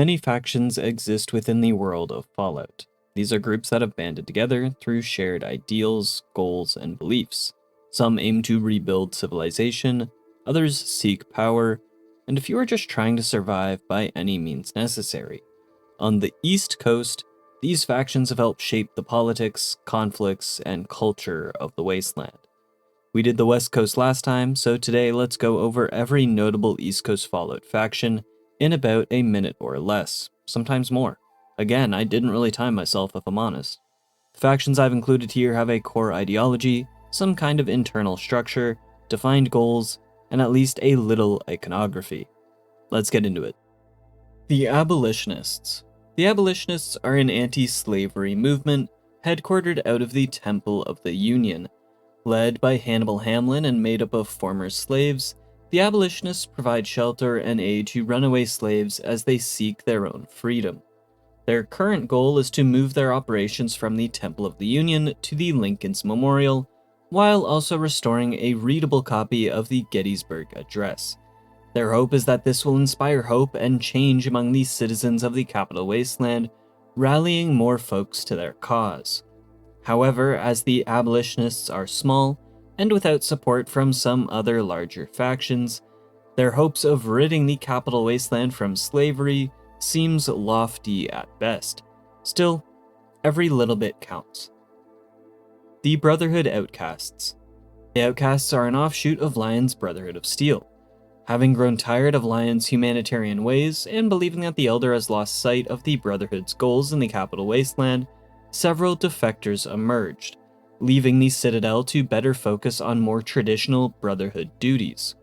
Many factions exist within the world of Fallout. These are groups that have banded together through shared ideals, goals, and beliefs. Some aim to rebuild civilization, others seek power, and a few are just trying to survive by any means necessary. On the East Coast, these factions have helped shape the politics, conflicts, and culture of the wasteland. We did the West Coast last time, so today let's go over every notable East Coast Fallout faction in about a minute or less, sometimes more. Again, I didn't really time myself if I'm honest. The factions I've included here have a core ideology, some kind of internal structure, defined goals, and at least a little iconography. Let's get into it. The Abolitionists. The Abolitionists are an anti-slavery movement headquartered out of the Temple of the Union. Led by Hannibal Hamlin and made up of former slaves, the Abolitionists provide shelter and aid to runaway slaves as they seek their own freedom. Their current goal is to move their operations from the Temple of the Union to the Lincoln's Memorial, while also restoring a readable copy of the Gettysburg Address. Their hope is that this will inspire hope and change among the citizens of the Capital Wasteland, rallying more folks to their cause. However, as the Abolitionists are small, and without support from some other larger factions, their hopes of ridding the Capital Wasteland from slavery seems lofty at best. Still, every little bit counts. The Brotherhood Outcasts. The Outcasts are an offshoot of Lion's Brotherhood of Steel. Having grown tired of Lion's humanitarian ways and believing that the Elder has lost sight of the Brotherhood's goals in the Capital Wasteland, several defectors emerged, leaving the Citadel to better focus on more traditional Brotherhood duties.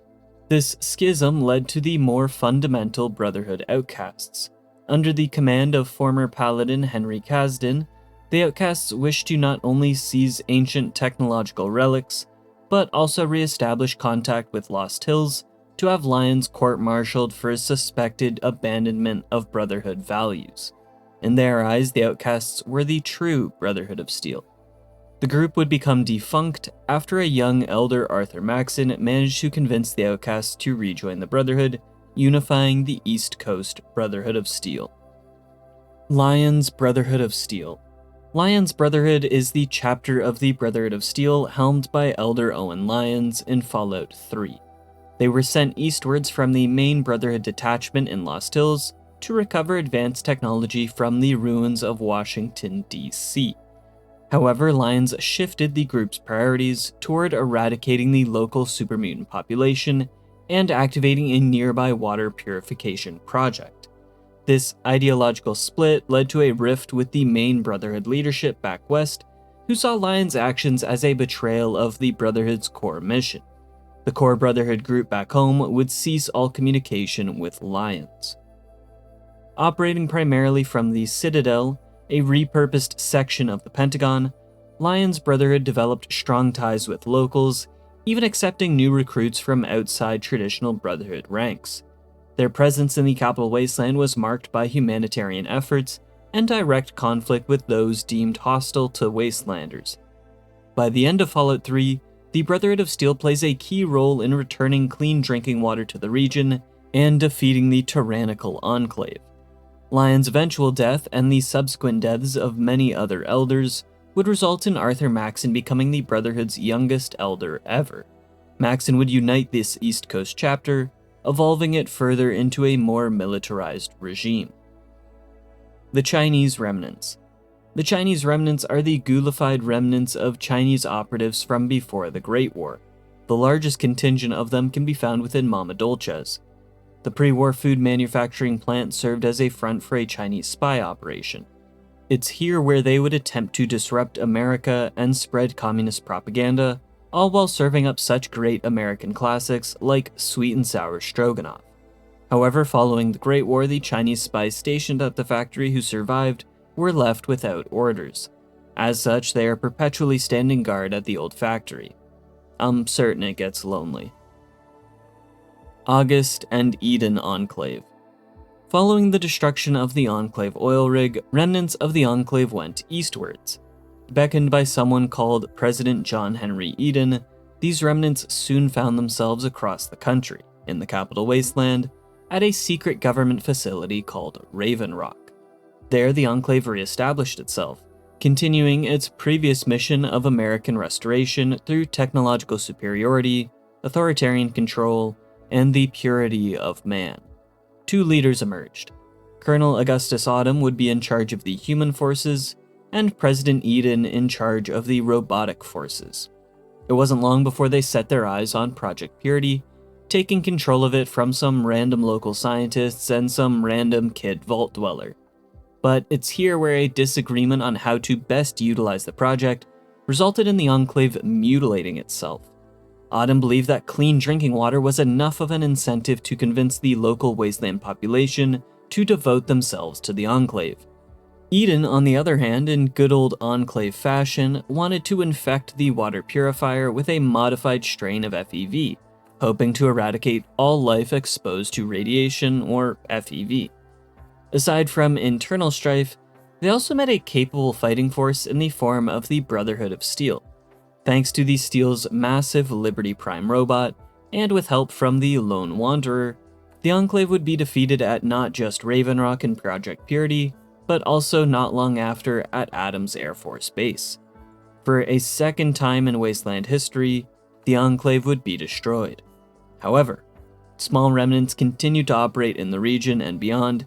This schism led to the more fundamental Brotherhood Outcasts. Under the command of former Paladin Henry Kasdan, the Outcasts wished to not only seize ancient technological relics, but also re-establish contact with Lost Hills to have Lions court-martialed for his suspected abandonment of Brotherhood values. In their eyes, the Outcasts were the true Brotherhood of Steel. The group would become defunct after a young Elder Arthur Maxon managed to convince the Outcasts to rejoin the Brotherhood, unifying the East Coast Brotherhood of Steel. Lion's Brotherhood of Steel. Lion's Brotherhood is the chapter of the Brotherhood of Steel helmed by Elder Owen Lyons in Fallout 3. They were sent eastwards from the main Brotherhood detachment in Lost Hills to recover advanced technology from the ruins of Washington, D.C. However, Lyons shifted the group's priorities toward eradicating the local supermutant population and activating a nearby water purification project. This ideological split led to a rift with the main Brotherhood leadership back west, who saw Lyons' actions as a betrayal of the Brotherhood's core mission. The core Brotherhood group back home would cease all communication with Lyons. Operating primarily from the Citadel, a repurposed section of the Pentagon, Lyons Brotherhood developed strong ties with locals, even accepting new recruits from outside traditional Brotherhood ranks. Their presence in the Capital Wasteland was marked by humanitarian efforts and direct conflict with those deemed hostile to Wastelanders. By the end of Fallout 3, the Brotherhood of Steel plays a key role in returning clean drinking water to the region and defeating the tyrannical Enclave. Lyon's eventual death and the subsequent deaths of many other elders would result in Arthur Maxon becoming the Brotherhood's youngest elder ever. Maxon would unite this East Coast chapter, evolving it further into a more militarized regime. The Chinese Remnants. The Chinese Remnants are the ghoulified remnants of Chinese operatives from before the Great War. The largest contingent of them can be found within Mama Dolce's. The pre-war food manufacturing plant served as a front for a Chinese spy operation. It's here where they would attempt to disrupt America and spread communist propaganda, all while serving up such great American classics like sweet and sour stroganoff. However, following the Great War, the Chinese spies stationed at the factory who survived were left without orders. As such, they are perpetually standing guard at the old factory. I'm certain it gets lonely. August and Eden Enclave. Following the destruction of the Enclave oil rig, remnants of the Enclave went eastwards. Beckoned by someone called President John Henry Eden, these remnants soon found themselves across the country, in the Capital Wasteland, at a secret government facility called Raven Rock. There, the Enclave re-established itself, continuing its previous mission of American restoration through technological superiority, authoritarian control, and the purity of man. Two leaders emerged. Colonel Augustus Autumn would be in charge of the human forces, and President Eden in charge of the robotic forces. It wasn't long before they set their eyes on Project Purity, taking control of it from some random local scientists and some random kid vault dweller. But it's here where a disagreement on how to best utilize the project resulted in the Enclave mutilating itself. Autumn believed that clean drinking water was enough of an incentive to convince the local wasteland population to devote themselves to the Enclave. Eden, on the other hand, in good old Enclave fashion, wanted to infect the water purifier with a modified strain of FEV, hoping to eradicate all life exposed to radiation, or FEV. Aside from internal strife, they also met a capable fighting force in the form of the Brotherhood of Steel. Thanks to the Steel's massive Liberty Prime robot, and with help from the Lone Wanderer, the Enclave would be defeated at not just Raven Rock and Project Purity, but also not long after at Adams Air Force Base. For a second time in Wasteland history, the Enclave would be destroyed. However, small remnants continued to operate in the region and beyond,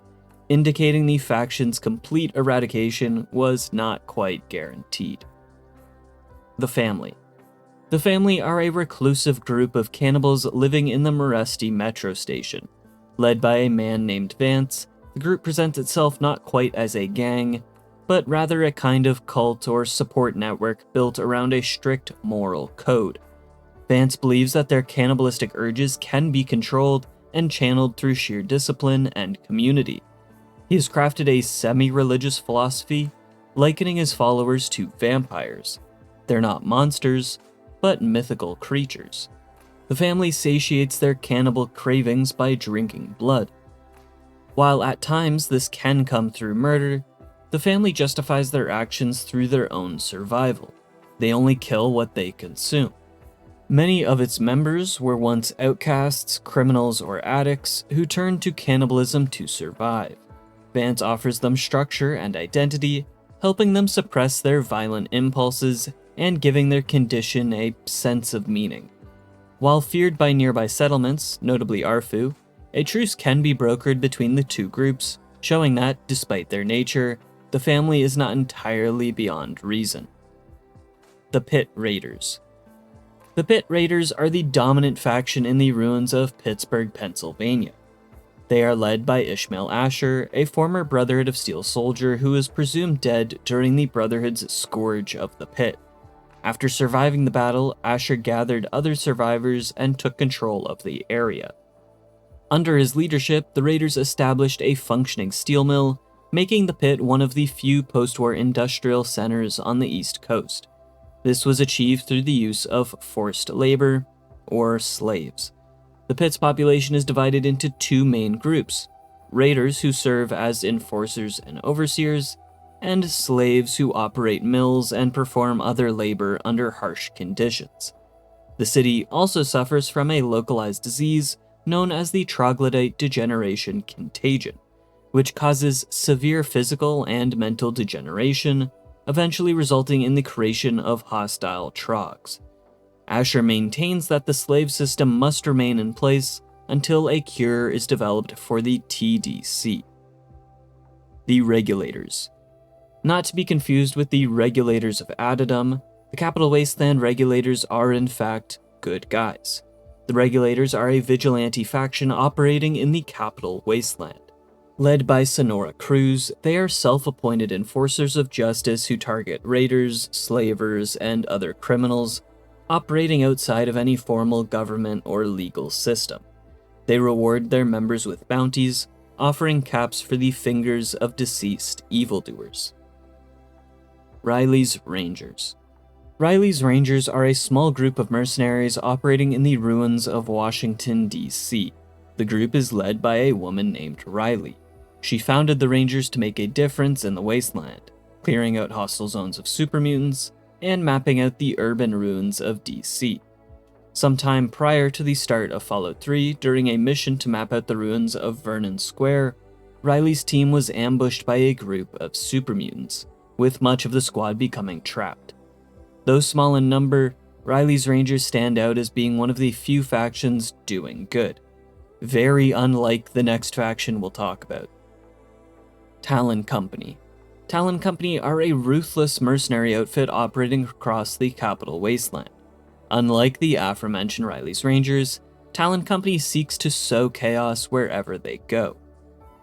indicating the faction's complete eradication was not quite guaranteed. The Family. The Family are a reclusive group of cannibals living in the Meresti metro station. Led by a man named Vance, the group presents itself not quite as a gang, but rather a kind of cult or support network built around a strict moral code. Vance believes that their cannibalistic urges can be controlled and channeled through sheer discipline and community. He has crafted a semi-religious philosophy, likening his followers to vampires. They're not monsters, but mythical creatures. The Family satiates their cannibal cravings by drinking blood. While at times this can come through murder, the Family justifies their actions through their own survival. They only kill what they consume. Many of its members were once outcasts, criminals, or addicts who turned to cannibalism to survive. Vance offers them structure and identity, helping them suppress their violent impulses and giving their condition a sense of meaning. While feared by nearby settlements, notably Arfu, a truce can be brokered between the two groups, showing that, despite their nature, the Family is not entirely beyond reason. The Pit Raiders. The Pit Raiders are the dominant faction in the ruins of Pittsburgh, Pennsylvania. They are led by Ishmael Asher, a former Brotherhood of Steel soldier who is presumed dead during the Brotherhood's Scourge of the Pit. After surviving the battle, Asher gathered other survivors and took control of the area. Under his leadership, the Raiders established a functioning steel mill, making the Pit one of the few post-war industrial centers on the East Coast. This was achieved through the use of forced labor, or slaves. The Pit's population is divided into two main groups: raiders who serve as enforcers and overseers, and slaves who operate mills and perform other labor under harsh conditions. The city also suffers from a localized disease known as the troglodyte degeneration contagion, which causes severe physical and mental degeneration, eventually resulting in the creation of hostile trogs. Asher maintains that the slave system must remain in place until a cure is developed for the TDC. The Regulators. Not to be confused with the Regulators of Adidum, the Capital Wasteland Regulators are in fact good guys. The Regulators are a vigilante faction operating in the Capital Wasteland. Led by Sonora Cruz, they are self-appointed enforcers of justice who target raiders, slavers, and other criminals, operating outside of any formal government or legal system. They reward their members with bounties, offering caps for the fingers of deceased evildoers. Riley's Rangers. Riley's Rangers are a small group of mercenaries operating in the ruins of Washington, D.C. The group is led by a woman named Riley. She founded the Rangers to make a difference in the wasteland, clearing out hostile zones of super mutants and mapping out the urban ruins of DC. Sometime prior to the start of Fallout 3, during a mission to map out the ruins of Vernon Square, Riley's team was ambushed by a group of super mutants, with much of the squad becoming trapped. Though small in number, Riley's Rangers stand out as being one of the few factions doing good, very unlike the next faction we'll talk about. Talon Company. Talon Company are a ruthless mercenary outfit operating across the capital wasteland. Unlike the aforementioned Riley's Rangers, Talon Company seeks to sow chaos wherever they go.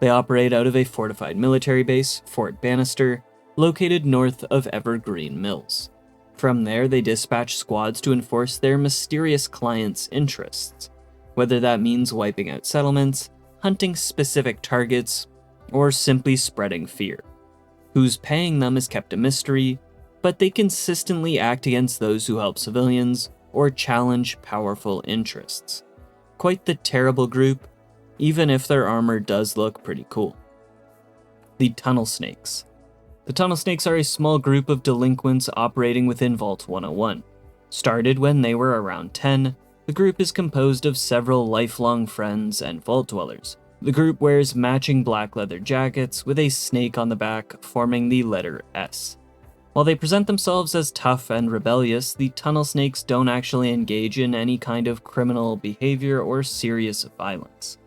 They operate out of a fortified military base, Fort Bannister, located north of Evergreen Mills. From there, they dispatch squads to enforce their mysterious clients' interests, whether that means wiping out settlements, hunting specific targets, or simply spreading fear. Who's paying them is kept a mystery, but they consistently act against those who help civilians or challenge powerful interests. Quite the terrible group, even if their armor does look pretty cool. The Tunnel Snakes. The Tunnel Snakes are a small group of delinquents operating within Vault 101. Started when they were around 10, the group is composed of several lifelong friends and vault dwellers. The group wears matching black leather jackets with a snake on the back forming the letter S. While they present themselves as tough and rebellious, the Tunnel Snakes don't actually engage in any kind of criminal behavior or serious violence.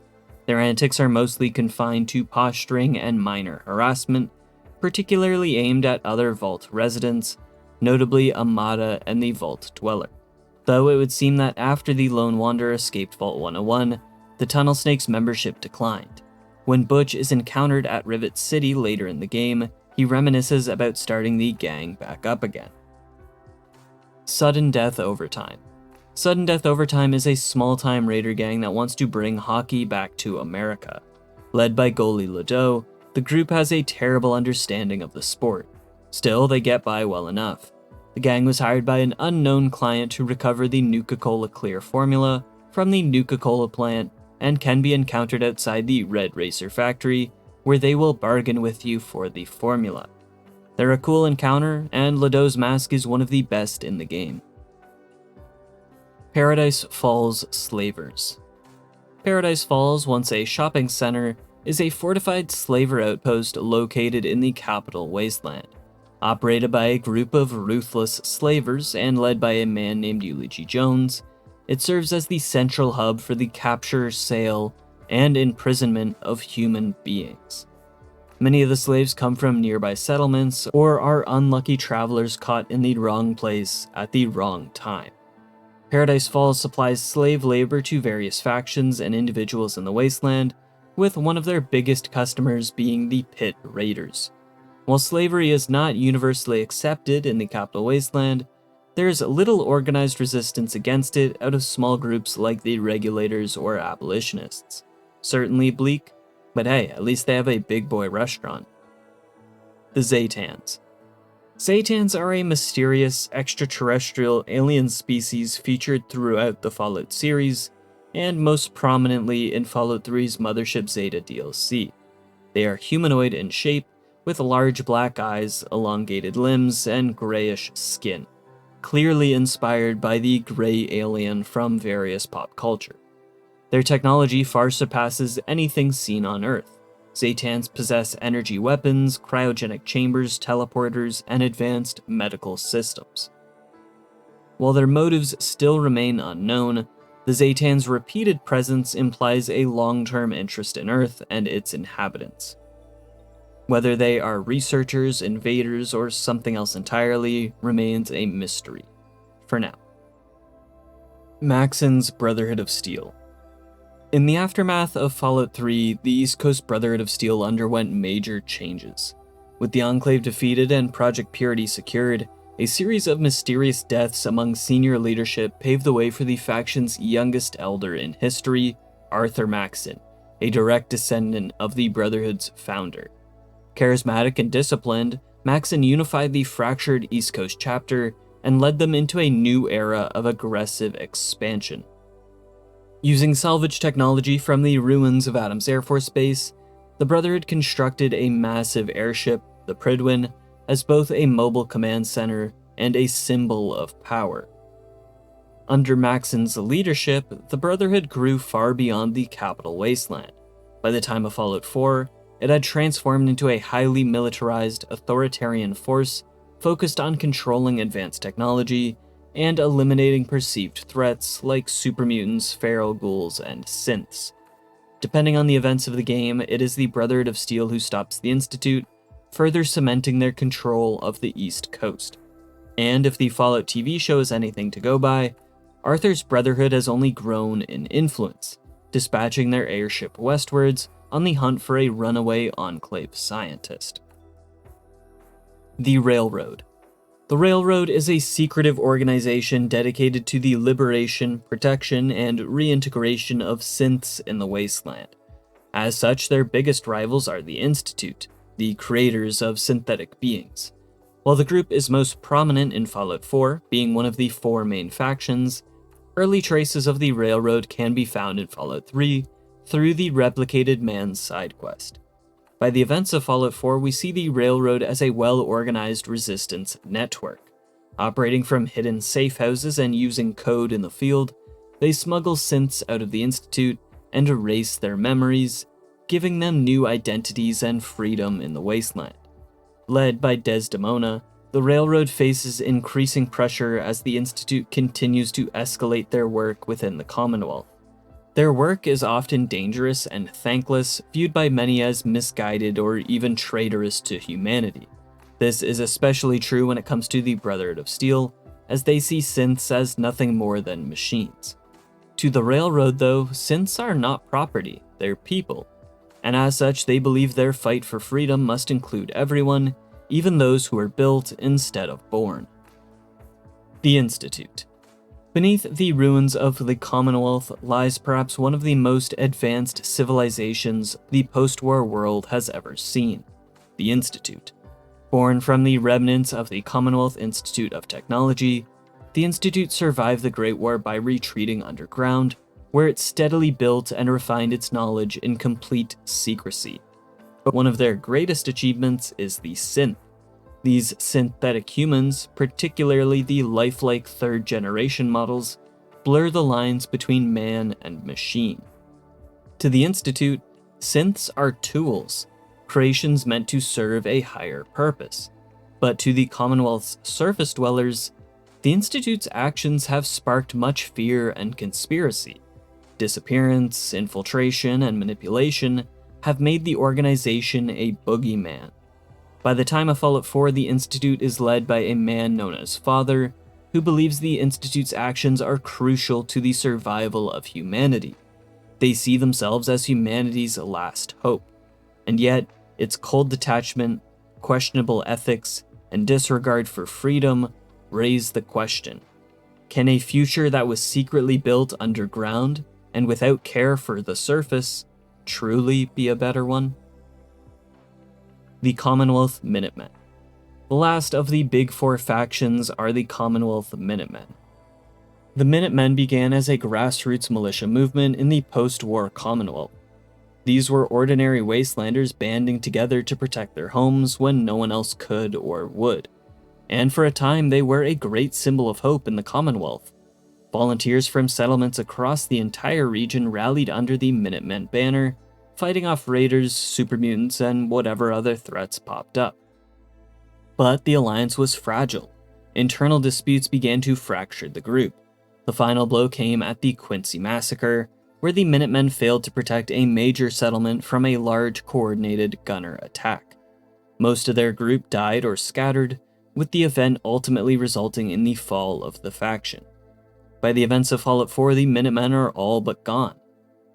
Their antics are mostly confined to posturing and minor harassment, particularly aimed at other Vault residents, notably Amada and the Vault Dweller. Though it would seem that after the Lone Wanderer escaped Vault 101, the Tunnel Snakes' membership declined. When Butch is encountered at Rivet City later in the game, he reminisces about starting the gang back up again. Sudden Death Overtime. Sudden Death Overtime is a small-time raider gang that wants to bring hockey back to America. Led by goalie Ledoux, the group has a terrible understanding of the sport. Still, they get by well enough. The gang was hired by an unknown client to recover the Nuka-Cola Clear formula from the Nuka-Cola plant and can be encountered outside the Red Racer factory, where they will bargain with you for the formula. They're a cool encounter, and Ledoux's mask is one of the best in the game. Paradise Falls Slavers. Paradise Falls, once a shopping center, is a fortified slaver outpost located in the capital wasteland. Operated by a group of ruthless slavers and led by a man named Eulogy Jones, it serves as the central hub for the capture, sale, and imprisonment of human beings. Many of the slaves come from nearby settlements or are unlucky travelers caught in the wrong place at the wrong time. Paradise Falls supplies slave labor to various factions and individuals in the wasteland, with one of their biggest customers being the Pit Raiders. While slavery is not universally accepted in the capital wasteland, there's little organized resistance against it out of small groups like the Regulators or Abolitionists. Certainly bleak, but hey, at least they have a big boy restaurant. The Zetans. Zetans are a mysterious extraterrestrial alien species featured throughout the Fallout series, and most prominently in Fallout 3's Mothership Zeta DLC. They are humanoid in shape, with large black eyes, elongated limbs, and grayish skin, clearly inspired by the gray alien from various pop culture. Their technology far surpasses anything seen on Earth. Zetans possess energy weapons, cryogenic chambers, teleporters, and advanced medical systems. While their motives still remain unknown, the Zetans' repeated presence implies a long-term interest in Earth and its inhabitants. Whether they are researchers, invaders, or something else entirely remains a mystery, for now. Maxon's Brotherhood of Steel. In the aftermath of Fallout 3, the East Coast Brotherhood of Steel underwent major changes. With the Enclave defeated and Project Purity secured, a series of mysterious deaths among senior leadership paved the way for the faction's youngest elder in history, Arthur Maxon, a direct descendant of the Brotherhood's founder. Charismatic and disciplined, Maxon unified the fractured East Coast chapter and led them into a new era of aggressive expansion. Using salvage technology from the ruins of Adams Air Force Base, the Brotherhood constructed a massive airship, the Prydwen, as both a mobile command center and a symbol of power. Under Maxon's leadership, the Brotherhood grew far beyond the capital wasteland. By the time of Fallout 4, it had transformed into a highly militarized, authoritarian force focused on controlling advanced technology and eliminating perceived threats like supermutants, feral ghouls, and synths. Depending on the events of the game, it is the Brotherhood of Steel who stops the Institute, further cementing their control of the East Coast. And if the Fallout TV show is anything to go by, Arthur's Brotherhood has only grown in influence, dispatching their airship westwards on the hunt for a runaway Enclave scientist. The Railroad. The Railroad is a secretive organization dedicated to the liberation, protection, and reintegration of synths in the wasteland. As such, their biggest rivals are the Institute, the creators of synthetic beings. While the group is most prominent in Fallout 4, being one of the 4 main factions, early traces of the Railroad can be found in Fallout 3 through the Replicated Man's side quest. By the events of Fallout 4, we see the Railroad as a well-organized resistance network. Operating from hidden safe houses and using code in the field, they smuggle synths out of the Institute and erase their memories, giving them new identities and freedom in the wasteland. Led by Desdemona, the Railroad faces increasing pressure as the Institute continues to escalate their work within the Commonwealth. Their work is often dangerous and thankless, viewed by many as misguided or even traitorous to humanity. This is especially true when it comes to the Brotherhood of Steel, as they see synths as nothing more than machines. To the Railroad, though, synths are not property, they're people, and as such they believe their fight for freedom must include everyone, even those who are built instead of born. The Institute. Beneath the ruins of the Commonwealth lies perhaps one of the most advanced civilizations the post-war world has ever seen, the Institute. Born from the remnants of the Commonwealth Institute of Technology, the Institute survived the Great War by retreating underground, where it steadily built and refined its knowledge in complete secrecy. But one of their greatest achievements is the synth. These synthetic humans, particularly the lifelike third-generation models, blur the lines between man and machine. To the Institute, synths are tools, creations meant to serve a higher purpose. But to the Commonwealth's surface dwellers, the Institute's actions have sparked much fear and conspiracy. Disappearance, infiltration, and manipulation have made the organization a boogeyman. By the time of Fallout 4, the Institute is led by a man known as Father, who believes the Institute's actions are crucial to the survival of humanity. They see themselves as humanity's last hope, and yet its cold detachment, questionable ethics, and disregard for freedom raise the question: can a future that was secretly built underground and without care for the surface truly be a better one? The Commonwealth Minutemen. The last of the big 4 factions are the Commonwealth Minutemen. The Minutemen began as a grassroots militia movement in the post-war Commonwealth. These were ordinary wastelanders banding together to protect their homes when no one else could or would. And for a time, they were a great symbol of hope in the Commonwealth. Volunteers from settlements across the entire region rallied under the Minutemen banner, fighting off raiders, supermutants, and whatever other threats popped up. But the alliance was fragile. Internal disputes began to fracture the group. The final blow came at the Quincy Massacre, where the Minutemen failed to protect a major settlement from a large coordinated gunner attack. Most of their group died or scattered, with the event ultimately resulting in the fall of the faction. By the events of Fallout 4, the Minutemen are all but gone.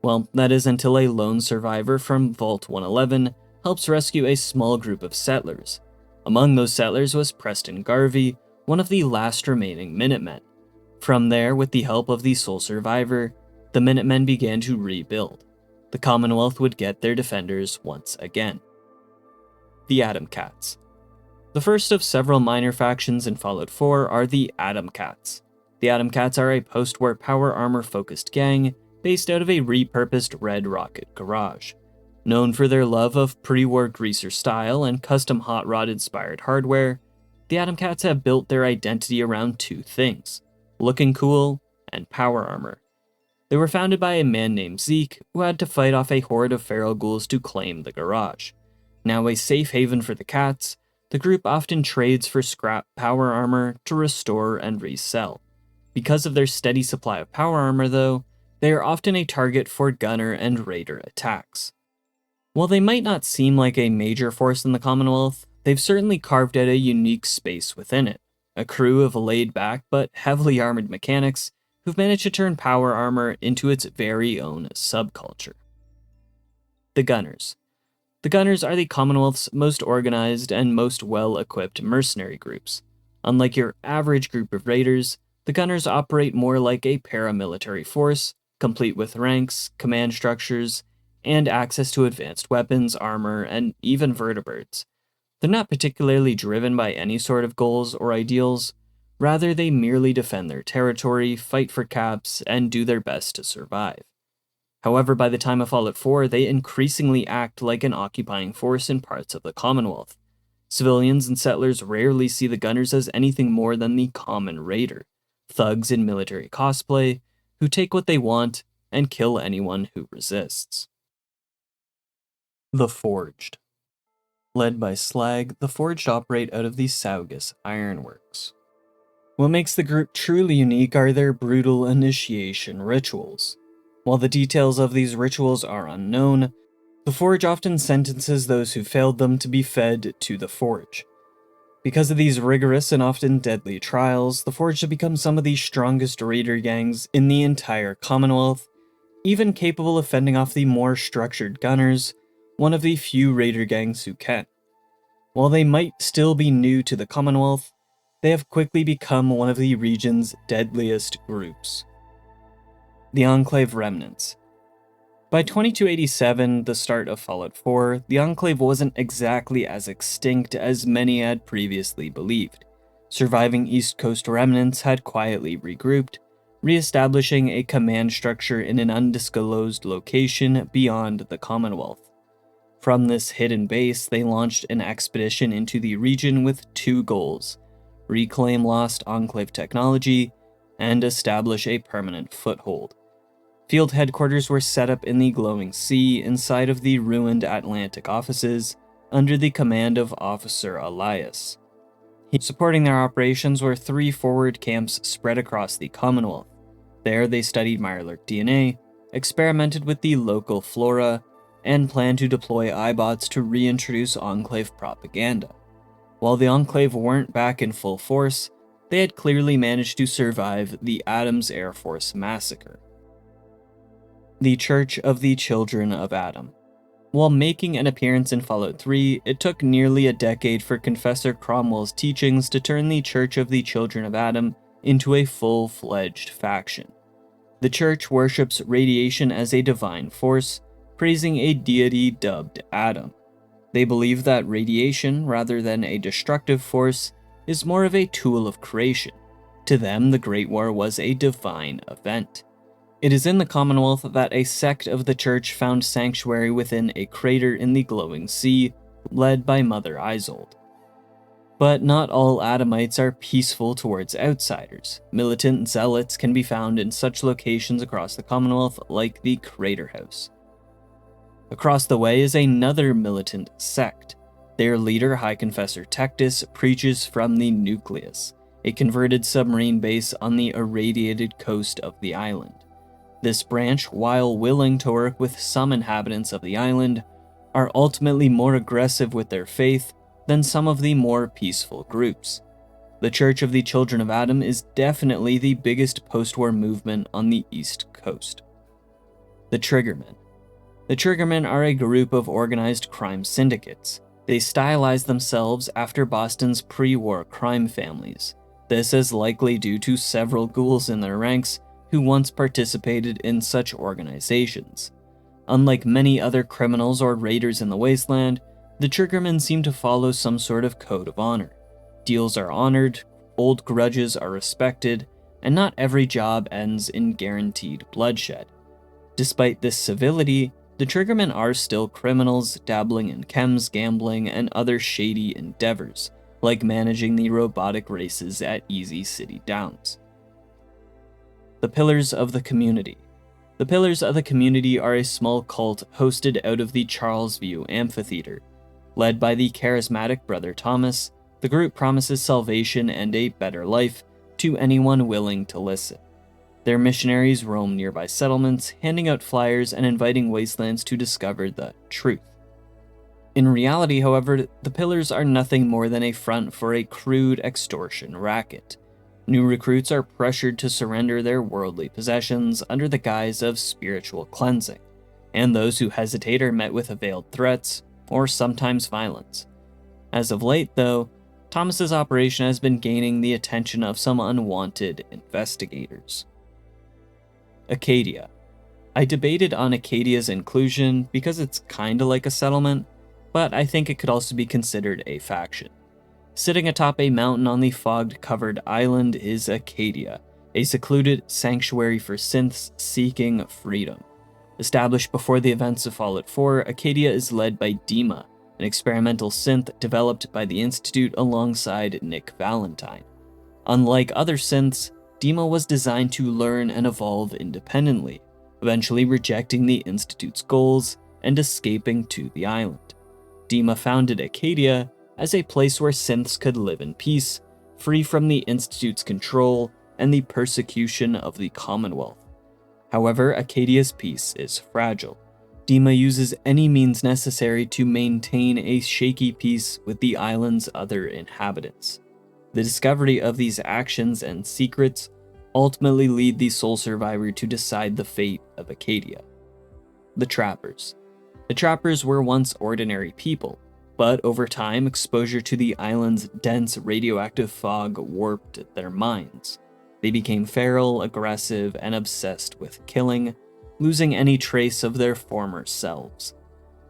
Well, that is until a lone survivor from Vault 111 helps rescue a small group of settlers. Among those settlers was Preston Garvey, one of the last remaining Minutemen. From there, with the help of the sole survivor, the Minutemen began to rebuild. The Commonwealth would get their defenders once again. The Atomcats. The first of several minor factions in Fallout 4 are the Atomcats. The Atomcats are a post-war power armor-focused gang based out of a repurposed Red Rocket garage. Known for their love of pre-war greaser style and custom hot rod-inspired hardware, the Atomcats have built their identity around 2 things: looking cool and power armor. They were founded by a man named Zeke, who had to fight off a horde of feral ghouls to claim the garage. Now a safe haven for the cats, the group often trades for scrap power armor to restore and resell. Because of their steady supply of power armor, though, they are often a target for gunner and raider attacks. While they might not seem like a major force in the Commonwealth, they've certainly carved out a unique space within it. A crew of laid-back but heavily armored mechanics who've managed to turn power armor into its very own subculture. The Gunners. The Gunners are the Commonwealth's most organized and most well-equipped mercenary groups. Unlike your average group of raiders, the Gunners operate more like a paramilitary force, complete with ranks, command structures, and access to advanced weapons, armor, and even vertebrates. They're not particularly driven by any sort of goals or ideals. Rather, they merely defend their territory, fight for caps, and do their best to survive. However, by the time of Fallout 4, they increasingly act like an occupying force in parts of the Commonwealth. Civilians and settlers rarely see the Gunners as anything more than the common raider, thugs in military cosplay, who take what they want and kill anyone who resists. The Forged. Led by Slag, the Forged operate out of the Saugus Ironworks. What makes the group truly unique are their brutal initiation rituals. While the details of these rituals are unknown, the Forge often sentences those who failed them to be fed to the Forge. Because of these rigorous and often deadly trials, the Forge have become some of the strongest raider gangs in the entire Commonwealth, even capable of fending off the more structured Gunners, one of the few raider gangs who can. While they might still be new to the Commonwealth, they have quickly become one of the region's deadliest groups. The Enclave Remnants. By 2287, the start of Fallout 4, the Enclave wasn't exactly as extinct as many had previously believed. Surviving East Coast remnants had quietly regrouped, re-establishing a command structure in an undisclosed location beyond the Commonwealth. From this hidden base, they launched an expedition into the region with two goals: reclaim lost Enclave technology and establish a permanent foothold. Field headquarters were set up in the glowing sea inside of the ruined Atlantic offices under the command of Officer Elias. Supporting their operations were 3 forward camps spread across the Commonwealth. There they studied Mirelurk DNA, experimented with the local flora, and planned to deploy iBots to reintroduce Enclave propaganda. While the Enclave weren't back in full force, they had clearly managed to survive the Adams Air Force massacre. The Church of the Children of Atom. While making an appearance in Fallout 3, it took nearly a decade for Confessor Cromwell's teachings to turn the Church of the Children of Atom into a full-fledged faction. The Church worships radiation as a divine force, praising a deity dubbed Atom. They believe that radiation, rather than a destructive force, is more of a tool of creation. To them, the Great War was a divine event. It is in the Commonwealth that a sect of the Church found sanctuary within a crater in the glowing sea, led by Mother Isolde. But not all Atomites are peaceful towards outsiders. Militant zealots can be found in such locations across the Commonwealth, like the Crater House. Across the way is another militant sect. Their leader, High Confessor Tectus, preaches from the Nucleus, a converted submarine base on the irradiated coast of the island. This branch, while willing to work with some inhabitants of the island, are ultimately more aggressive with their faith than some of the more peaceful groups. The Church of the Children of Atom is definitely the biggest post-war movement on the East Coast. The Triggermen. The Triggermen are a group of organized crime syndicates. They stylize themselves after Boston's pre-war crime families. This is likely due to several ghouls in their ranks who once participated in such organizations. Unlike many other criminals or raiders in the wasteland, the Triggermen seem to follow some sort of code of honor. Deals are honored, old grudges are respected, and not every job ends in guaranteed bloodshed. Despite this civility, the Triggermen are still criminals dabbling in chems, gambling, and other shady endeavors, like managing the robotic races at Easy City Downs. The Pillars of the Community. The Pillars of the Community are a small cult hosted out of the Charlesview Amphitheater. Led by the charismatic Brother Thomas, the group promises salvation and a better life to anyone willing to listen. Their missionaries roam nearby settlements, handing out flyers and inviting wastelands to discover the truth. In reality, however, the Pillars are nothing more than a front for a crude extortion racket. New recruits are pressured to surrender their worldly possessions under the guise of spiritual cleansing, and those who hesitate are met with veiled threats, or sometimes violence. As of late, though, Thomas's operation has been gaining the attention of some unwanted investigators. Acadia. I debated on Acadia's inclusion because it's kinda like a settlement, but I think it could also be considered a faction. Sitting atop a mountain on the fog-covered island is Acadia, a secluded sanctuary for synths seeking freedom. Established before the events of Fallout 4, Acadia is led by Dima, an experimental synth developed by the Institute alongside Nick Valentine. Unlike other synths, Dima was designed to learn and evolve independently, eventually rejecting the Institute's goals and escaping to the island. Dima founded Acadia as a place where synths could live in peace, free from the Institute's control and the persecution of the Commonwealth. However, Acadia's peace is fragile. Dima uses any means necessary to maintain a shaky peace with the island's other inhabitants. The discovery of these actions and secrets ultimately lead the sole survivor to decide the fate of Acadia. The Trappers. The Trappers were once ordinary people, but over time, exposure to the island's dense radioactive fog warped their minds. They became feral, aggressive, and obsessed with killing, losing any trace of their former selves.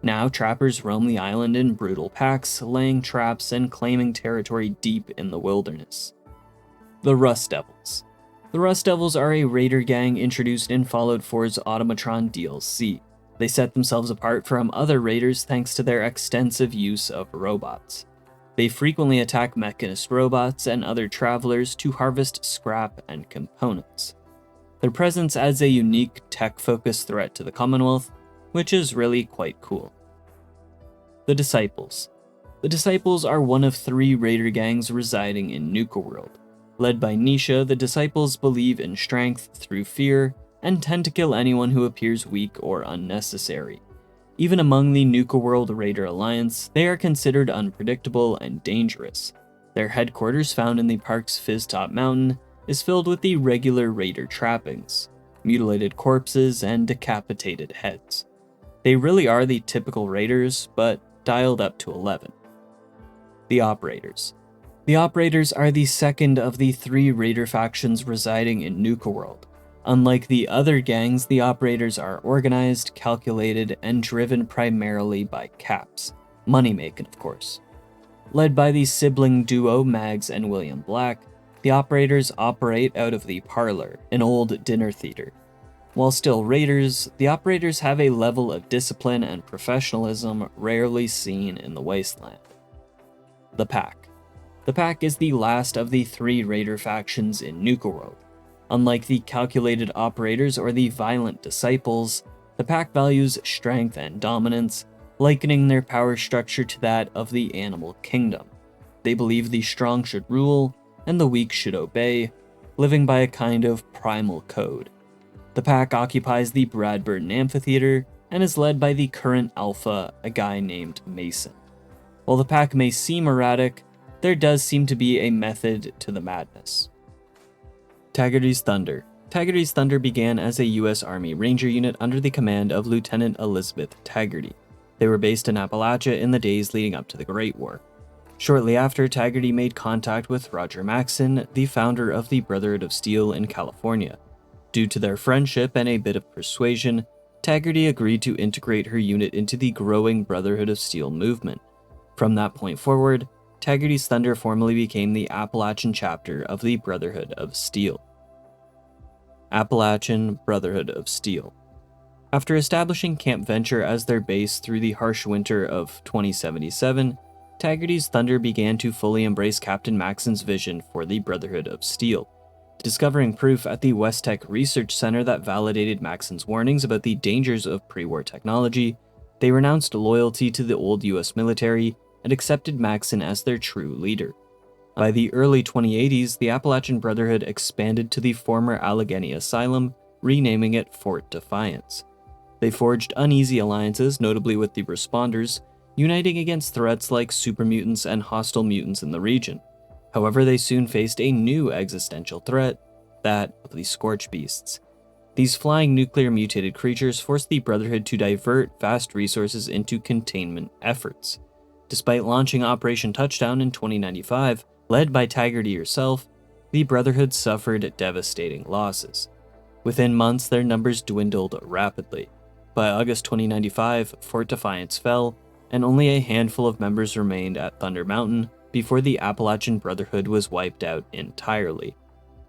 Now, trappers roam the island in brutal packs, laying traps and claiming territory deep in the wilderness. The Rust Devils. The Rust Devils are a raider gang introduced in Fallout 4's Automatron DLC. They set themselves apart from other raiders thanks to their extensive use of robots. They frequently attack mechanist robots and other travelers to harvest scrap and components. Their presence adds a unique tech-focused threat to the Commonwealth, which is really quite cool. The Disciples. The Disciples are one of 3 raider gangs residing in Nuka World. Led by Nisha, the Disciples believe in strength through fear and tend to kill anyone who appears weak or unnecessary. Even among the Nuka World Raider Alliance, they are considered unpredictable and dangerous. Their headquarters, found in the park's Fizztop Mountain, is filled with the regular raider trappings, mutilated corpses, and decapitated heads. They really are the typical raiders, but dialed up to 11. The Operators. The Operators are the second of the 3 raider factions residing in Nuka World. Unlike the other gangs, the Operators are organized, calculated, and driven primarily by caps. Money-making, of course. Led by the sibling duo Mags and William Black, the Operators operate out of the Parlor, an old dinner theater. While still raiders, the Operators have a level of discipline and professionalism rarely seen in the wasteland. The Pack. The Pack is the last of the 3 raider factions in Nuka World. Unlike the calculated Operators or the violent Disciples, the Pack values strength and dominance, likening their power structure to that of the animal kingdom. They believe the strong should rule, and the weak should obey, living by a kind of primal code. The Pack occupies the Bradburton Amphitheater, and is led by the current alpha, a guy named Maxon. While the Pack may seem erratic, there does seem to be a method to the madness. Taggerty's Thunder. Taggerty's Thunder began as a U.S. Army Ranger unit under the command of Lieutenant Elizabeth Taggerty. They were based in Appalachia in the days leading up to the Great War. Shortly after, Taggerty made contact with Roger Maxon, the founder of the Brotherhood of Steel in California. Due to their friendship and a bit of persuasion, Taggerty agreed to integrate her unit into the growing Brotherhood of Steel movement. From that point forward, Taggerty's Thunder formally became the Appalachian chapter of the Brotherhood of Steel. Appalachian Brotherhood of Steel. After establishing Camp Venture as their base through the harsh winter of 2077, Taggerty's Thunder began to fully embrace Captain Maxon's vision for the Brotherhood of Steel. Discovering proof at the West Tech Research Center that validated Maxon's warnings about the dangers of pre-war technology, they renounced loyalty to the old US military and accepted Maxon as their true leader. By the early 2080s, the Appalachian Brotherhood expanded to the former Allegheny Asylum, renaming it Fort Defiance. They forged uneasy alliances, notably with the Responders, uniting against threats like super mutants and hostile mutants in the region. However, they soon faced a new existential threat, that of the Scorch Beasts. These flying nuclear mutated creatures forced the Brotherhood to divert vast resources into containment efforts. Despite launching Operation Touchdown in 2095, led by Tagert herself, the Brotherhood suffered devastating losses. Within months, their numbers dwindled rapidly. By August 2095, Fort Defiance fell, and only a handful of members remained at Thunder Mountain before the Appalachian Brotherhood was wiped out entirely.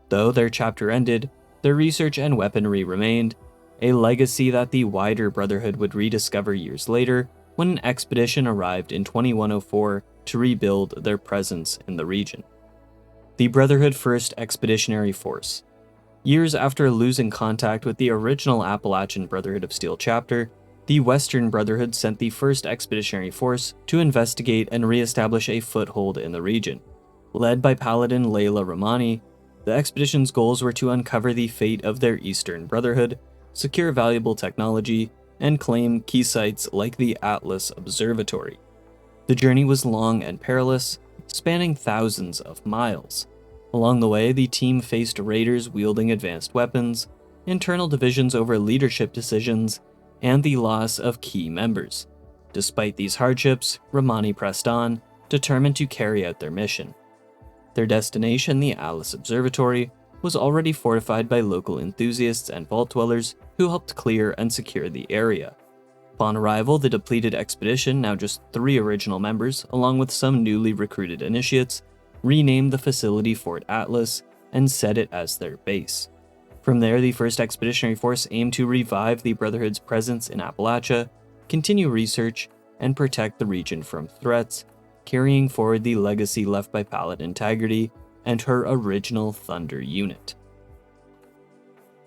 Though their chapter ended, their research and weaponry remained, a legacy that the wider Brotherhood would rediscover years later when an expedition arrived in 2104 to rebuild their presence in the region. The Brotherhood First Expeditionary Force. Years after losing contact with the original Appalachian Brotherhood of Steel chapter, the Western Brotherhood sent the First Expeditionary Force to investigate and re-establish a foothold in the region. Led by Paladin Layla Romani, the expedition's goals were to uncover the fate of their Eastern Brotherhood, secure valuable technology, and claim key sites like the Atlas Observatory. The journey was long and perilous, spanning thousands of miles. Along the way, the team faced raiders wielding advanced weapons, internal divisions over leadership decisions, and the loss of key members. Despite these hardships, Romani pressed on, determined to carry out their mission. Their destination, the Atlas Observatory, was already fortified by local enthusiasts and vault dwellers who helped clear and secure the area. Upon arrival, the depleted expedition, now just 3 original members, along with some newly recruited initiates, renamed the facility Fort Atlas and set it as their base. From there, the First Expeditionary Force aimed to revive the Brotherhood's presence in Appalachia, continue research, and protect the region from threats, carrying forward the legacy left by Paladin Tagert and her original Thunder unit.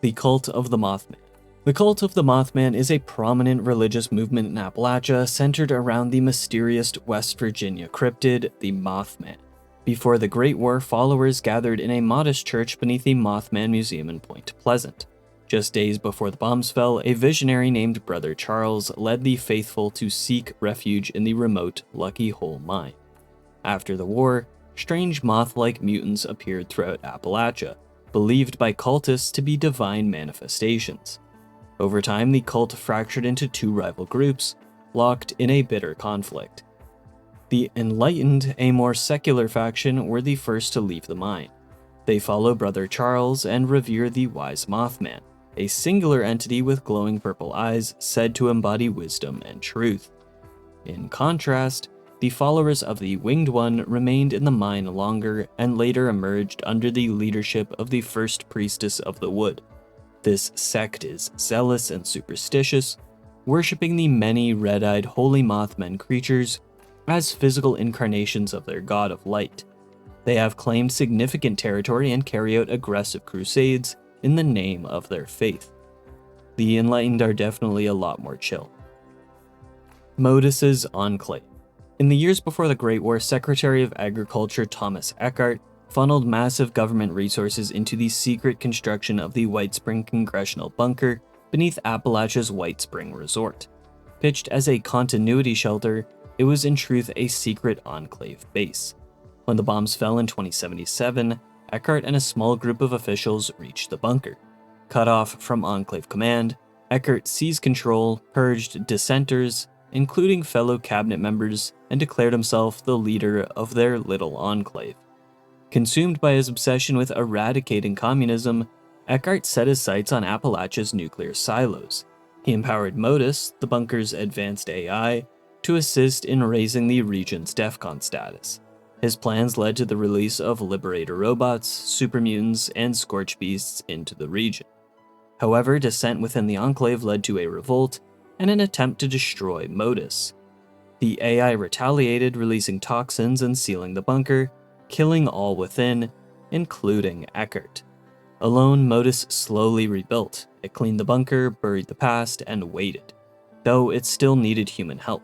The Cult of the Mothman. The Cult of the Mothman is a prominent religious movement in Appalachia centered around the mysterious West Virginia cryptid, the Mothman. Before the Great War, followers gathered in a modest church beneath the Mothman Museum in Point Pleasant. Just days before the bombs fell, a visionary named Brother Charles led the faithful to seek refuge in the remote Lucky Hole Mine. After the war, strange moth-like mutants appeared throughout Appalachia, believed by cultists to be divine manifestations. Over time, the cult fractured into 2 rival groups, locked in a bitter conflict. The Enlightened, a more secular faction, were the first to leave the mine. They follow Brother Charles and revere the Wise Mothman, a singular entity with glowing purple eyes said to embody wisdom and truth. In contrast, the followers of the Winged One remained in the mine longer and later emerged under the leadership of the First Priestess of the Wood. This sect is zealous and superstitious, worshipping the many red-eyed holy Mothman creatures as physical incarnations of their god of light. They have claimed significant territory and carry out aggressive crusades in the name of their faith. The Enlightened are definitely a lot more chill. Modus Enclave. In the years before the Great War, Secretary of Agriculture Thomas Eckhart funneled massive government resources into the secret construction of the White Spring Congressional Bunker beneath Appalachia's White Spring Resort. Pitched as a continuity shelter, it was in truth a secret enclave base. When the bombs fell in 2077, Eckhart and a small group of officials reached the bunker. Cut off from Enclave command, Eckhart seized control, purged dissenters, including fellow cabinet members, and declared himself the leader of their little enclave. Consumed by his obsession with eradicating communism, Eckhart set his sights on Appalachia's nuclear silos. He empowered Modus, the bunker's advanced AI, to assist in raising the region's DEFCON status. His plans led to the release of Liberator robots, super mutants, and scorch beasts into the region. However, dissent within the Enclave led to a revolt and an attempt to destroy Modus. The AI retaliated, releasing toxins and sealing the bunker, killing all within, including Eckhart. Alone, Modus slowly rebuilt. It cleaned the bunker, buried the past, and waited, though it still needed human help.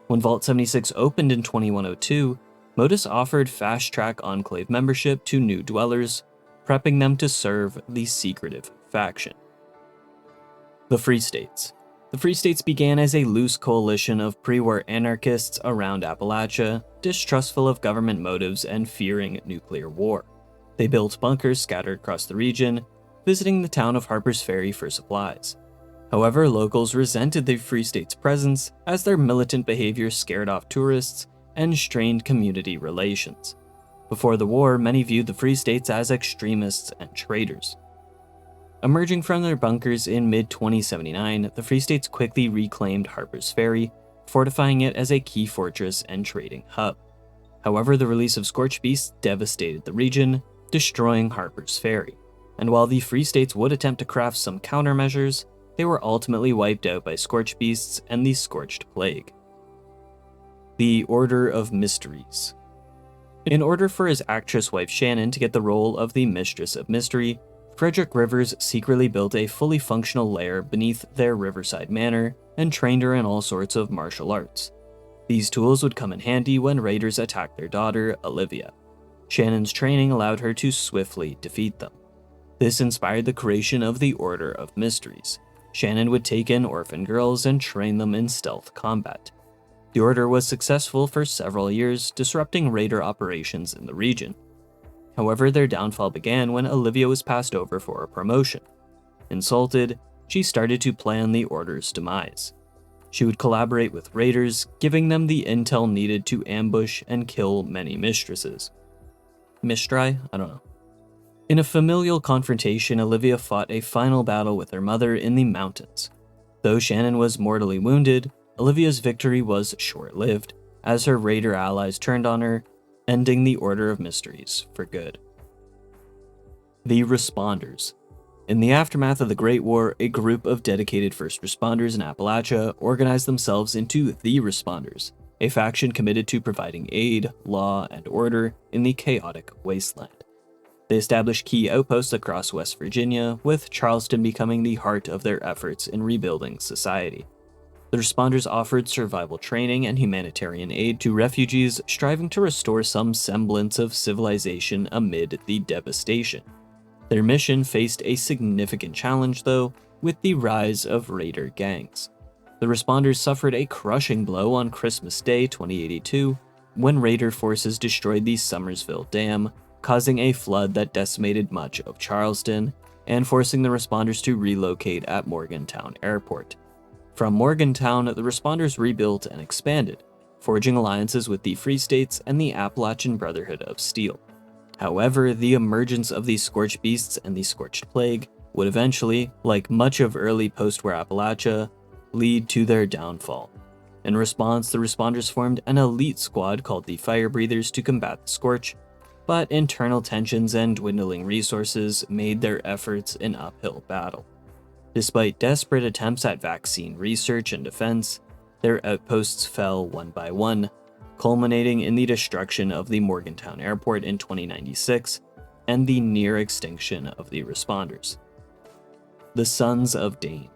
When Vault 76 opened in 2102, Modus offered fast-track Enclave membership to new dwellers, prepping them to serve the secretive faction. The Free States. The Free States began as a loose coalition of pre-war anarchists around Appalachia, distrustful of government motives and fearing nuclear war. They built bunkers scattered across the region, visiting the town of Harper's Ferry for supplies. However, locals resented the Free States' presence as their militant behavior scared off tourists and strained community relations. Before the war, many viewed the Free States as extremists and traitors. Emerging from their bunkers in mid-2079, the Free States quickly reclaimed Harper's Ferry, fortifying it as a key fortress and trading hub. However, the release of Scorched Beasts devastated the region, destroying Harper's Ferry. And while the Free States would attempt to craft some countermeasures, they were ultimately wiped out by Scorched Beasts and the Scorched Plague. The Order of Mysteries. In order for his actress wife Shannon to get the role of the Mistress of Mystery, Frederick Rivers secretly built a fully functional lair beneath their riverside manor and trained her in all sorts of martial arts. These tools would come in handy when raiders attacked their daughter, Olivia. Shannon's training allowed her to swiftly defeat them. This inspired the creation of the Order of Mysteries. Shannon would take in orphan girls and train them in stealth combat. The Order was successful for several years, disrupting raider operations in the region. However, their downfall began when Olivia was passed over for a promotion. Insulted, she started to plan the Order's demise. She would collaborate with raiders, giving them the intel needed to ambush and kill many mistresses. Mistri? I don't know. In a familial confrontation, Olivia fought a final battle with her mother in the mountains. Though Shannon was mortally wounded, Olivia's victory was short-lived, as her raider allies turned on her, ending the Order of Mysteries for good. The Responders. In the aftermath of the Great War, a group of dedicated first responders in Appalachia organized themselves into the Responders, a faction committed to providing aid, law, and order in the chaotic wasteland. They established key outposts across West Virginia, with Charleston becoming the heart of their efforts in rebuilding society. The Responders offered survival training and humanitarian aid to refugees striving to restore some semblance of civilization amid the devastation. Their mission faced a significant challenge, though, with the rise of raider gangs. The Responders suffered a crushing blow on Christmas Day 2082, when raider forces destroyed the Summersville Dam, causing a flood that decimated much of Charleston, and forcing the Responders to relocate at Morgantown Airport. From Morgantown, the Responders rebuilt and expanded, forging alliances with the Free States and the Appalachian Brotherhood of Steel. However, the emergence of the Scorched Beasts and the Scorched Plague would eventually, like much of early post-war Appalachia, lead to their downfall. In response, the Responders formed an elite squad called the Fire Breathers to combat the Scorch, but internal tensions and dwindling resources made their efforts an uphill battle. Despite desperate attempts at vaccine research and defense, their outposts fell one by one, culminating in the destruction of the Morgantown Airport in 2096 and the near extinction of the Responders. The Sons of Dne.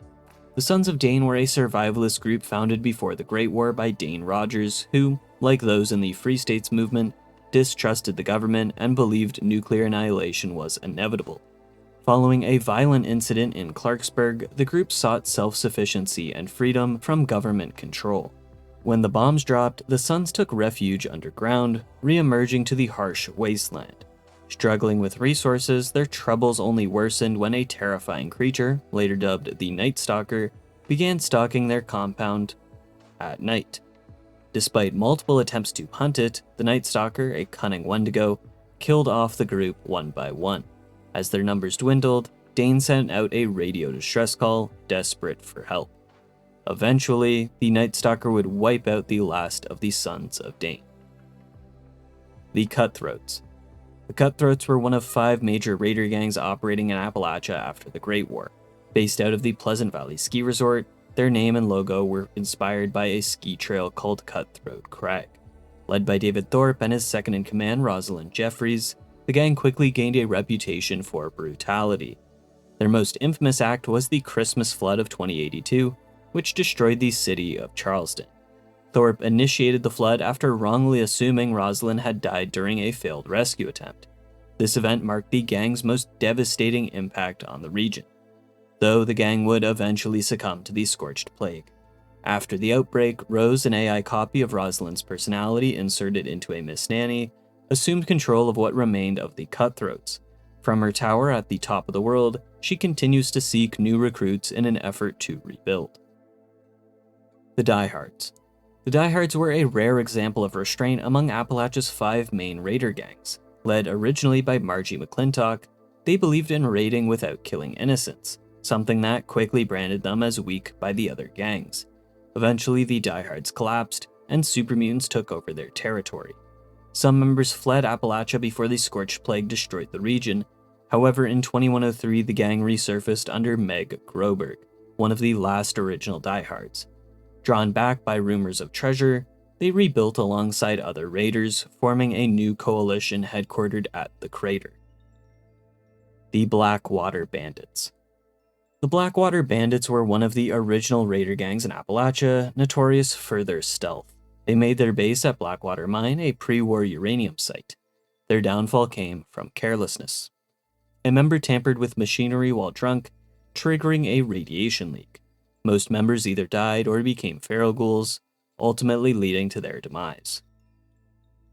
The Sons of Dne were a survivalist group founded before the Great War by Dane Rogers, who, like those in the Free States movement, distrusted the government and believed nuclear annihilation was inevitable. Following a violent incident in Clarksburg, the group sought self-sufficiency and freedom from government control. When the bombs dropped, the Sons took refuge underground, re-emerging to the harsh wasteland. Struggling with resources, their troubles only worsened when a terrifying creature, later dubbed the Night Stalker, began stalking their compound at night. Despite multiple attempts to hunt it, the Night Stalker, a cunning Wendigo, killed off the group one by one. As their numbers dwindled, Dane sent out a radio distress call, desperate for help. Eventually, the Night Stalker would wipe out the last of the Sons of Dne. The Cutthroats. The Cutthroats were one of 5 major raider gangs operating in Appalachia after the Great War. Based out of the Pleasant Valley Ski Resort, their name and logo were inspired by a ski trail called Cutthroat Crag. Led by David Thorpe and his second-in-command, Rosalind Jeffries, the gang quickly gained a reputation for brutality. Their most infamous act was the Christmas flood of 2082, which destroyed the city of Charleston. Thorpe initiated the flood after wrongly assuming Rosalind had died during a failed rescue attempt. This event marked the gang's most devastating impact on the region, though the gang would eventually succumb to the Scorched Plague. After the outbreak, Rose, an AI copy of Rosalind's personality inserted into a Miss Nanny, assumed control of what remained of the Cutthroats. From her tower at the top of the world, she continues to seek new recruits in an effort to rebuild. The Diehards. The Diehards were a rare example of restraint among Appalachia's 5 main raider gangs. Led originally by Margie McClintock, they believed in raiding without killing innocents, something that quickly branded them as weak by the other gangs. Eventually, the Diehards collapsed, and supermutants took over their territory. Some members fled Appalachia before the Scorched Plague destroyed the region. However, in 2103, the gang resurfaced under Meg Groberg, one of the last original Diehards. Drawn back by rumors of treasure, they rebuilt alongside other raiders, forming a new coalition headquartered at the crater. The Blackwater Bandits. The Blackwater Bandits were one of the original raider gangs in Appalachia, notorious for their stealth. They made their base at Blackwater Mine, a pre-war uranium site. Their downfall came from carelessness. A member tampered with machinery while drunk, triggering a radiation leak. Most members either died or became feral ghouls, ultimately leading to their demise.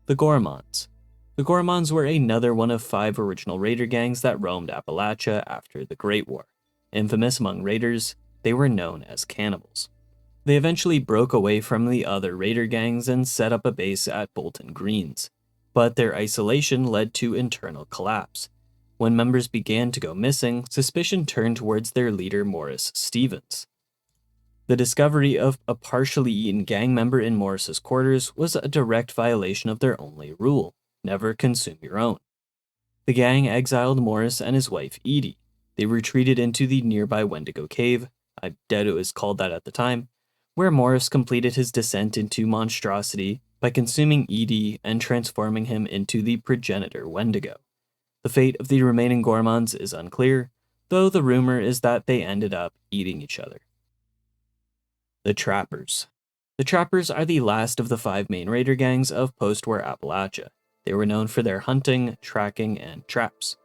The Gormans. The Gormans were another one of 5 original raider gangs that roamed Appalachia after the Great War. Infamous among raiders, they were known as cannibals. They eventually broke away from the other raider gangs and set up a base at Bolton Greens, but their isolation led to internal collapse. When members began to go missing, suspicion turned towards their leader Morris Stevens. The discovery of a partially eaten gang member in Morris's quarters was a direct violation of their only rule: never consume your own. The gang exiled Morris and his wife Edie. They retreated into the nearby Wendigo Cave, I doubt it was called that at the time, where Morris completed his descent into monstrosity by consuming Edie and transforming him into the progenitor Wendigo. The fate of the remaining Gormans is unclear, though the rumor is that they ended up eating each other. The Trappers. The Trappers are the last of the 5 main raider gangs of post-war Appalachia. They were known for their hunting, tracking, and traps.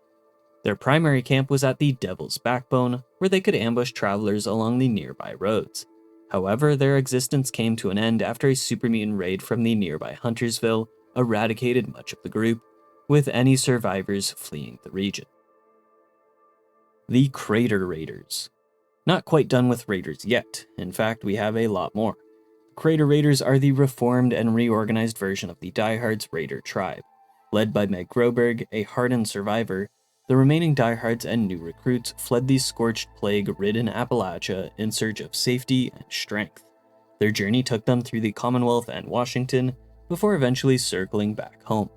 Their primary camp was at the Devil's Backbone, where they could ambush travelers along the nearby roads. However, their existence came to an end after a supermutant raid from the nearby Huntersville eradicated much of the group, with any survivors fleeing the region. The Crater Raiders. Not quite done with raiders yet. In fact, we have a lot more. Crater Raiders are the reformed and reorganized version of the Diehards Raider tribe. Led by Meg Groberg, a hardened survivor, the remaining Diehards and new recruits fled the Scorched Plague-ridden Appalachia in search of safety and strength. Their journey took them through the Commonwealth and Washington, before eventually circling back home.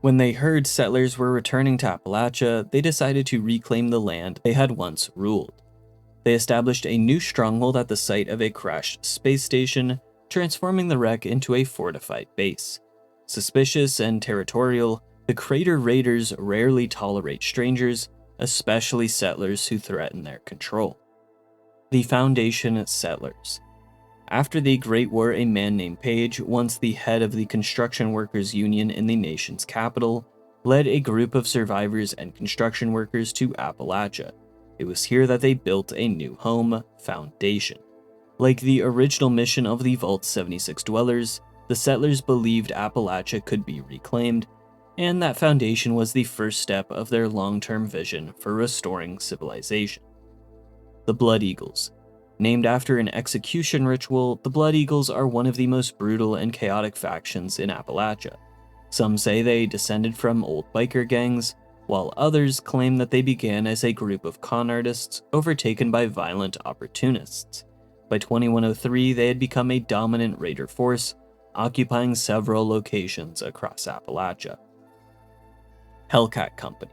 When they heard settlers were returning to Appalachia, they decided to reclaim the land they had once ruled. They established a new stronghold at the site of a crashed space station, transforming the wreck into a fortified base. Suspicious and territorial, the Crater Raiders rarely tolerate strangers, especially settlers who threaten their control. The Foundation Settlers. After the Great War, a man named Page, once the head of the construction workers' union in the nation's capital, led a group of survivors and construction workers to Appalachia. It was here that they built a new home, Foundation. Like the original mission of the Vault 76 dwellers, the settlers believed Appalachia could be reclaimed, and that Foundation was the first step of their long-term vision for restoring civilization. The Blood Eagles. Named after an execution ritual, the Blood Eagles are one of the most brutal and chaotic factions in Appalachia. Some say they descended from old biker gangs, while others claim that they began as a group of con artists overtaken by violent opportunists. By 2103, they had become a dominant raider force, occupying several locations across Appalachia. Hellcat Company.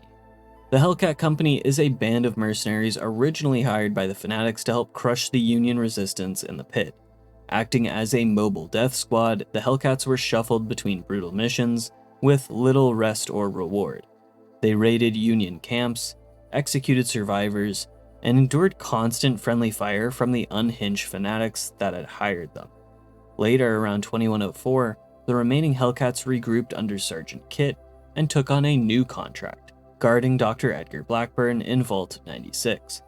The Hellcat Company is a band of mercenaries originally hired by the Fanatics to help crush the Union resistance in the pit. Acting as a mobile death squad, the Hellcats were shuffled between brutal missions with little rest or reward. They raided Union camps, executed survivors, and endured constant friendly fire from the unhinged fanatics that had hired them. Later, around 2104, the remaining Hellcats regrouped under Sergeant Kit and took on a new contract, guarding Dr. Edgar Blackburn in Vault 96.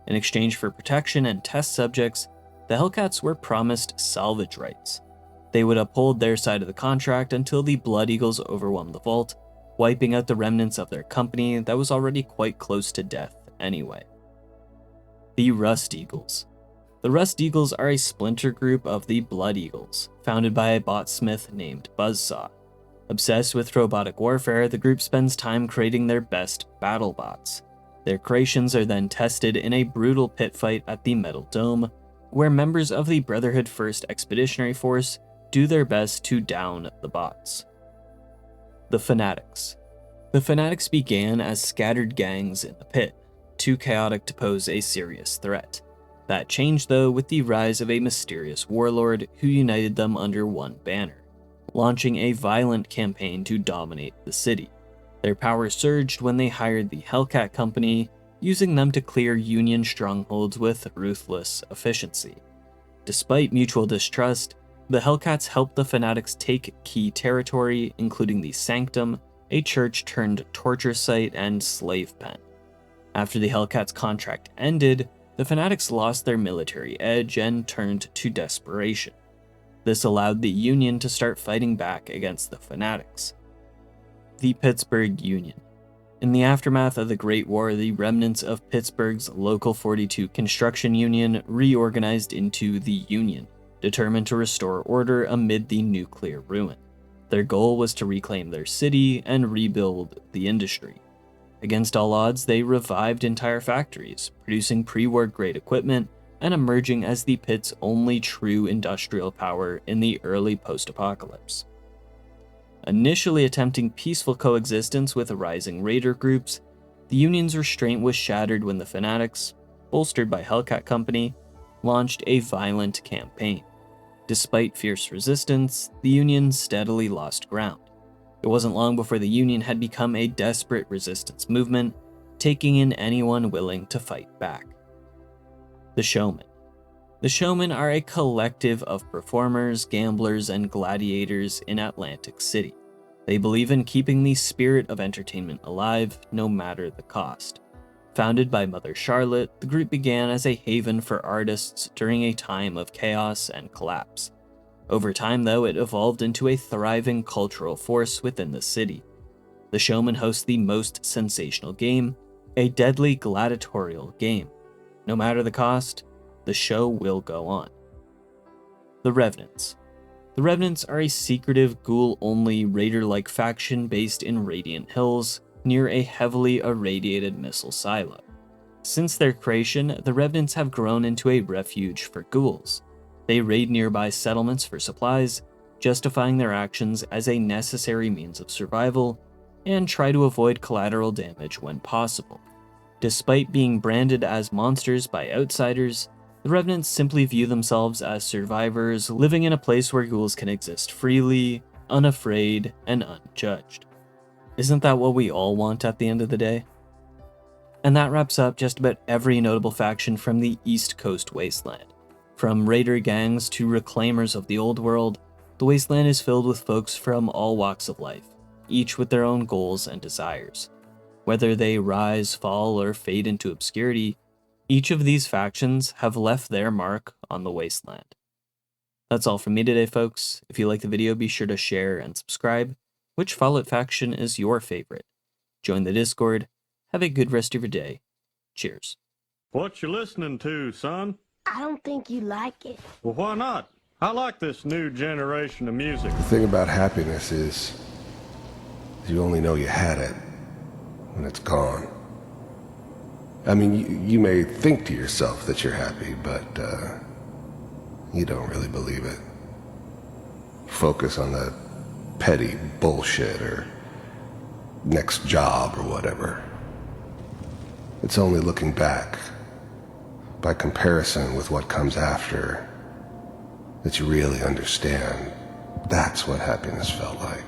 In exchange for protection and test subjects, the Hellcats were promised salvage rights. They would uphold their side of the contract until the Blood Eagles overwhelmed the vault, wiping out the remnants of their company that was already quite close to death anyway. The Rust Eagles. The Rust Eagles are a splinter group of the Blood Eagles, founded by a botsmith named Buzzsaw. Obsessed with robotic warfare, the group spends time creating their best battle bots. Their creations are then tested in a brutal pit fight at the Metal Dome, where members of the Brotherhood 1st Expeditionary Force do their best to down the bots. The Fanatics. The Fanatics began as scattered gangs in the pit, too chaotic to pose a serious threat. That changed though with the rise of a mysterious warlord who united them under one banner, launching a violent campaign to dominate the city. Their power surged when they hired the Hellcat Company, using them to clear Union strongholds with ruthless efficiency. Despite mutual distrust, the Hellcats helped the Fanatics take key territory, including the Sanctum, a church turned torture site and slave pen. After the Hellcats' contract ended, the Fanatics lost their military edge and turned to desperation. This allowed the Union to start fighting back against the Fanatics. The Pittsburgh Union. In the aftermath of the Great War, the remnants of Pittsburgh's Local 42 Construction Union reorganized into the Union, determined to restore order amid the nuclear ruin. Their goal was to reclaim their city and rebuild the industry. Against all odds, they revived entire factories, producing pre-war grade equipment and emerging as the pit's only true industrial power in the early post-apocalypse. Initially attempting peaceful coexistence with rising raider groups, the Union's restraint was shattered when the Fanatics, bolstered by Hellcat Company, launched a violent campaign. Despite fierce resistance, the Union steadily lost ground. It wasn't long before the Union had become a desperate resistance movement, taking in anyone willing to fight back. The Showmen. The Showmen are a collective of performers, gamblers, and gladiators in Atlantic City. They believe in keeping the spirit of entertainment alive, no matter the cost. Founded by Mother Charlotte, the group began as a haven for artists during a time of chaos and collapse. Over time, though, it evolved into a thriving cultural force within the city. The Showmen host the most sensational game, a deadly gladiatorial game. No matter the cost, the show will go on. The Revenants. The Revenants are a secretive, ghoul-only, raider-like faction based in Radiant Hills, near a heavily irradiated missile silo. Since their creation, the Revenants have grown into a refuge for ghouls. They raid nearby settlements for supplies, justifying their actions as a necessary means of survival, and try to avoid collateral damage when possible. Despite being branded as monsters by outsiders, the Revenants simply view themselves as survivors living in a place where ghouls can exist freely, unafraid, and unjudged. Isn't that what we all want at the end of the day? And that wraps up just about every notable faction from the East Coast Wasteland. From raider gangs to reclaimers of the old world, the Wasteland is filled with folks from all walks of life, each with their own goals and desires. Whether they rise, fall, or fade into obscurity, each of these factions have left their mark on the Wasteland. That's all from me today, folks. If you like the video, be sure to share and subscribe. Which Fallout faction is your favorite? Join the Discord. Have a good rest of your day. Cheers. What you listening to, son? I don't think you like it. Well, why not? I like this new generation of music. The thing about happiness is you only know you had it when it's gone. I mean, you may think to yourself that you're happy, but you don't really believe it. Focus on the petty bullshit or next job or whatever. It's only looking back, by comparison with what comes after, that you really understand that's what happiness felt like.